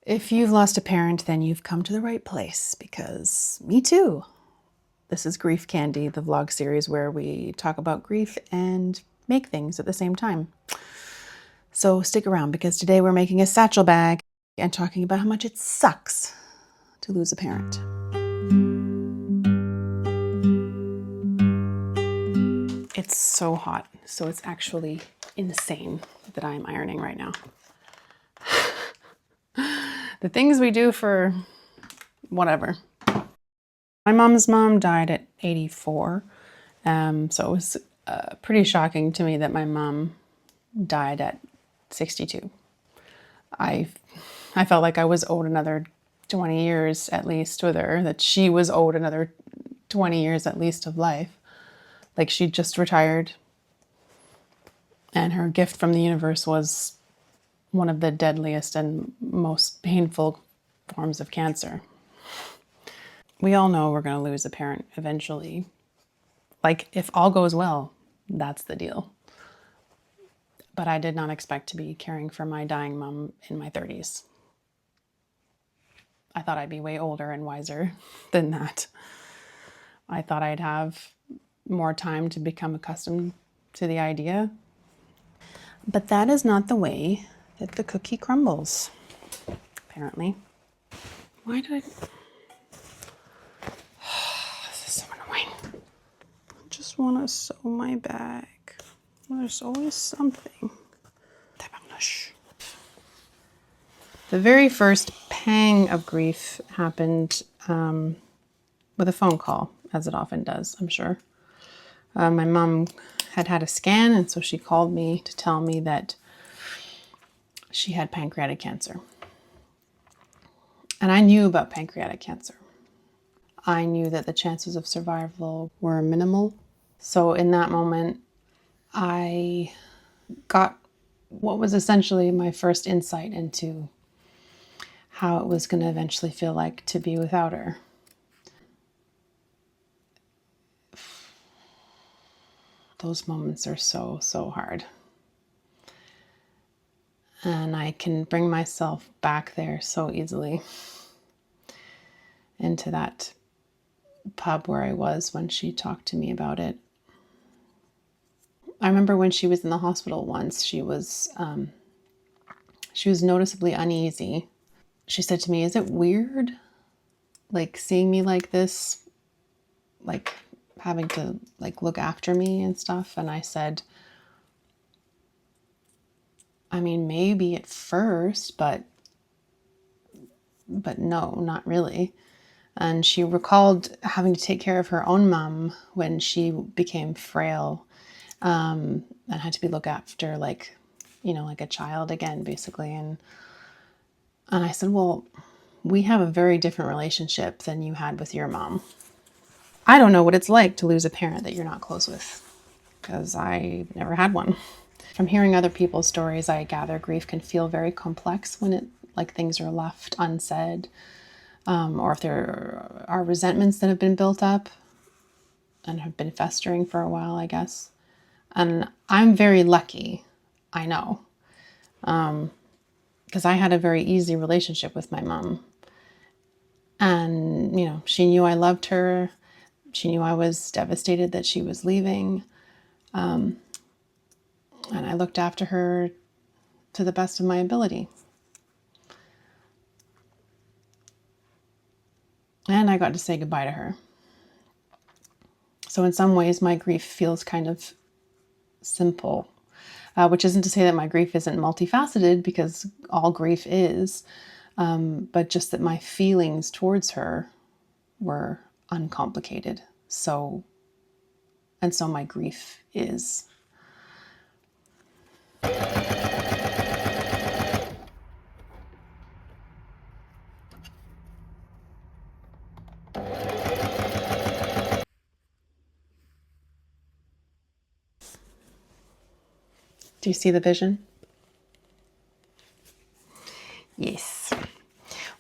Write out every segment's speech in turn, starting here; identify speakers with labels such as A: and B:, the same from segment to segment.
A: If you've lost a parent, then you've come to the right place, because me too. This is Grief Candy, the vlog series where we talk about grief and make things at the same time. So stick around, because today we're making a satchel bag and talking about how much it sucks to lose a parent. It's so hot, so it's actually insane that I'm ironing right now. The things we do for whatever. My mom's mom died at 84, so it was pretty shocking to me that my mom died at 62. I felt like I was owed another 20 years at least with her, that she was owed another 20 years at least of life. Like she just retired, and her gift from the universe was one of the deadliest and most painful forms of cancer. We all know we're going to lose a parent eventually. Like, if all goes well, that's the deal. But I did not expect to be caring for my dying mom in my 30s. I thought I'd be way older and wiser than that. I thought I'd have more time to become accustomed to the idea. But that is not the way that the cookie crumbles, apparently. Why did I... This is so annoying. I just want to sew my bag. There's always something. The very first pang of grief happened with a phone call, as it often does, I'm sure. My mom had had a scan, and so she called me to tell me that she had pancreatic cancer. And I knew about pancreatic cancer. I knew that the chances of survival were minimal. So in that moment, I got what was essentially my first insight into how it was going to eventually feel like to be without her. Those moments are so, so hard. And I can bring myself back there so easily, into that pub where I was when she talked to me about it. I remember when she was in the hospital once, she was noticeably uneasy. She said to me, "Is it weird, like seeing me like this, like having to like look after me and stuff?" And I said, "I mean, maybe at first, but no, not really." And she recalled having to take care of her own mom when she became frail, and had to be looked after like, like a child again, basically. And I said, "Well, we have a very different relationship than you had with your mom. I don't know what it's like to lose a parent that you're not close with, because I never had one." From hearing other people's stories, I gather grief can feel very complex when things are left unsaid, or if there are resentments that have been built up and have been festering for a while, I guess. And I'm very lucky, I know, because I had a very easy relationship with my mom. And, she knew I loved her. She knew I was devastated that she was leaving. And I looked after her to the best of my ability. And I got to say goodbye to her. So in some ways, my grief feels kind of simple, which isn't to say that my grief isn't multifaceted, because all grief is, but just that my feelings towards her were uncomplicated. So my grief is. Do you see the vision? Yes.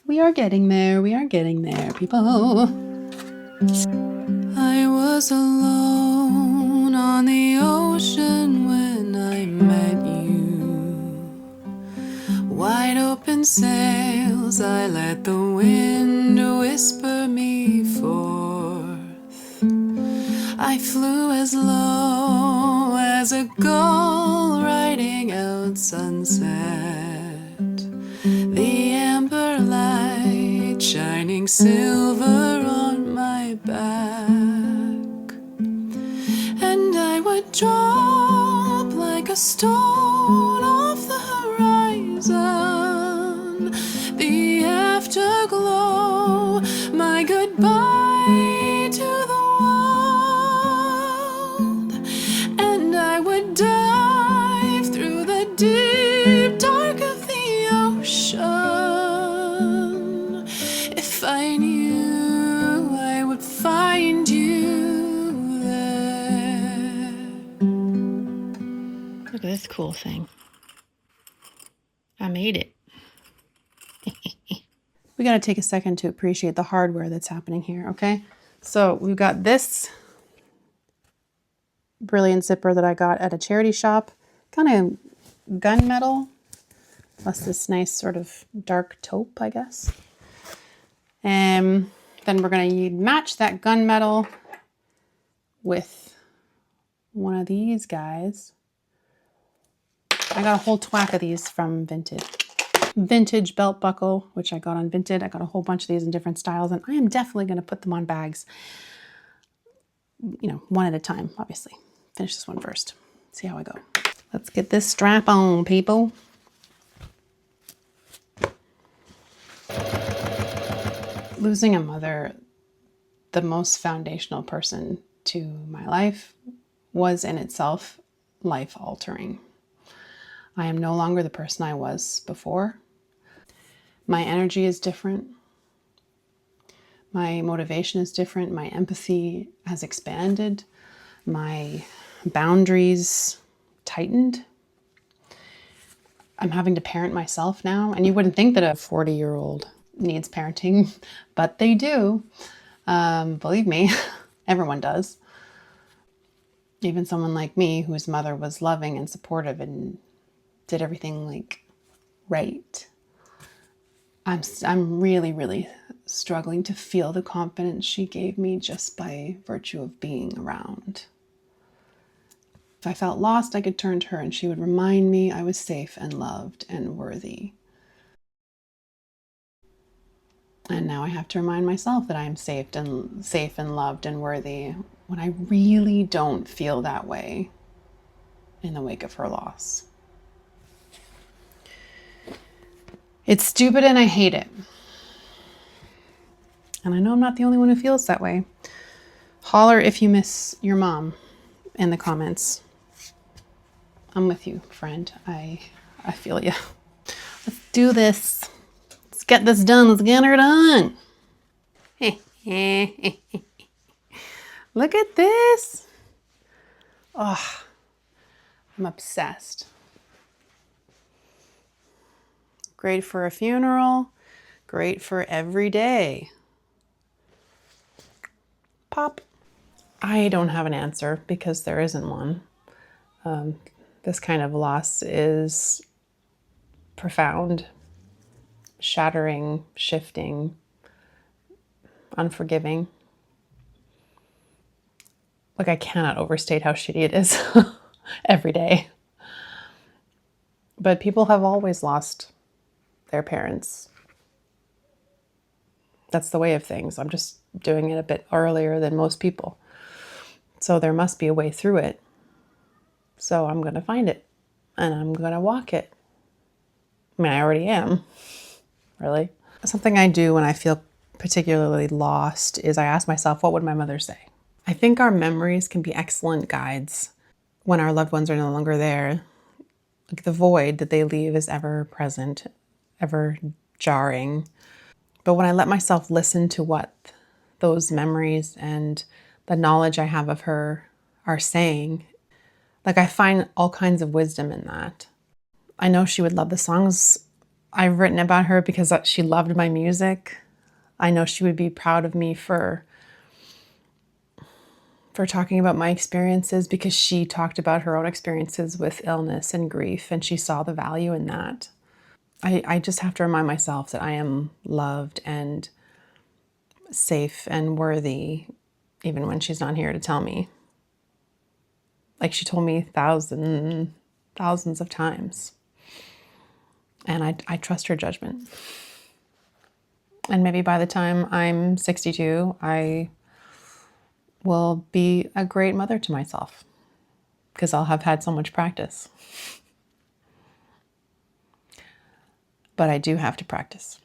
A: We are getting there. We are getting there, people. I was alone on the ocean when I met you. Wide open sail bells, I let the wind whisper me forth. I flew as low as a gull riding out sunset. The amber light shining silver on my back. And I would drop like a stone off the horizon. The afterglow, my goodbye to the world. And I would dive through the deep dark of the ocean. If I knew I would find you there. Look at this cool thing. I made it. We got to take a second to appreciate the hardware that's happening here, okay? So we've got this brilliant zipper that I got at a charity shop, kind of gunmetal, plus this nice sort of dark taupe, I guess. And then we're going to match that gunmetal with one of these guys. I got a whole twack of these from Vintage belt buckle, which I got on Vinted. I got a whole bunch of these in different styles, and I am definitely going to put them on bags, you know, one at a time, obviously. Finish this one first. See how I go. Let's get this strap on, people. Losing a mother, the most foundational person to my life, was in itself life-altering. I am no longer the person I was before. My energy is different. My motivation is different. My empathy has expanded. My boundaries tightened. I'm having to parent myself now. And you wouldn't think that a 40-year-old needs parenting, but they do. Believe me, everyone does. Even someone like me, whose mother was loving and supportive and did everything like right. I'm really, really struggling to feel the confidence she gave me just by virtue of being around. If I felt lost, I could turn to her and she would remind me I was safe and loved and worthy. And now I have to remind myself that I am safe and loved and worthy when I really don't feel that way in the wake of her loss. It's stupid and I hate it. And I know I'm not the only one who feels that way. Holler if you miss your mom in the comments. I'm with you, friend. I feel you. Let's do this. Let's get this done. Let's get her done. Look at this. Oh, I'm obsessed. Great for a funeral, great for every day. Pop. I don't have an answer because there isn't one. This kind of loss is profound, shattering, shifting, unforgiving. Like, I cannot overstate how shitty it is every day. But people have always lost their parents. That's the way of things. I'm just doing it a bit earlier than most people. So there must be a way through it. So I'm going to find it and I'm going to walk it. I mean, I already am, really. Something I do when I feel particularly lost is I ask myself, what would my mother say? I think our memories can be excellent guides when our loved ones are no longer there. Like, the void that they leave is ever present, ever jarring. But when I let myself listen to what those memories and the knowledge I have of her are saying, like, I find all kinds of wisdom in that. I know she would love the songs I've written about her because she loved my music. I know she would be proud of me for talking about my experiences because she talked about her own experiences with illness and grief, and she saw the value in that. I just have to remind myself that I am loved and safe and worthy, even when she's not here to tell me. Like she told me thousands of times. And I trust her judgment. And maybe by the time I'm 62, I will be a great mother to myself because I'll have had so much practice. But I do have to practice.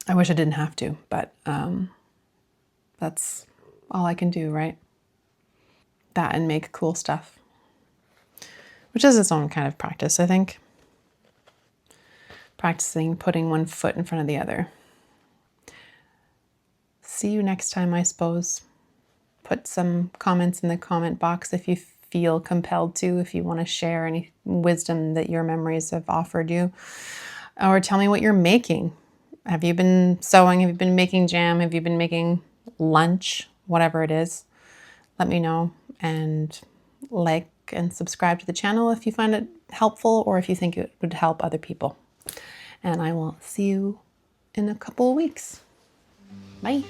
A: I wish I didn't have to, but that's all I can do, right? That and make cool stuff, which is its own kind of practice, I think. Practicing putting one foot in front of the other. See you next time, I suppose. Put some comments in the comment box if you feel compelled to, if you want to share any wisdom that your memories have offered you. Or tell me what you're making. Have you been sewing? Have you been making jam? Have you been making lunch? Whatever it is, let me know. And like and subscribe to the channel if you find it helpful or if you think it would help other people. And I will see you in a couple of weeks. Bye.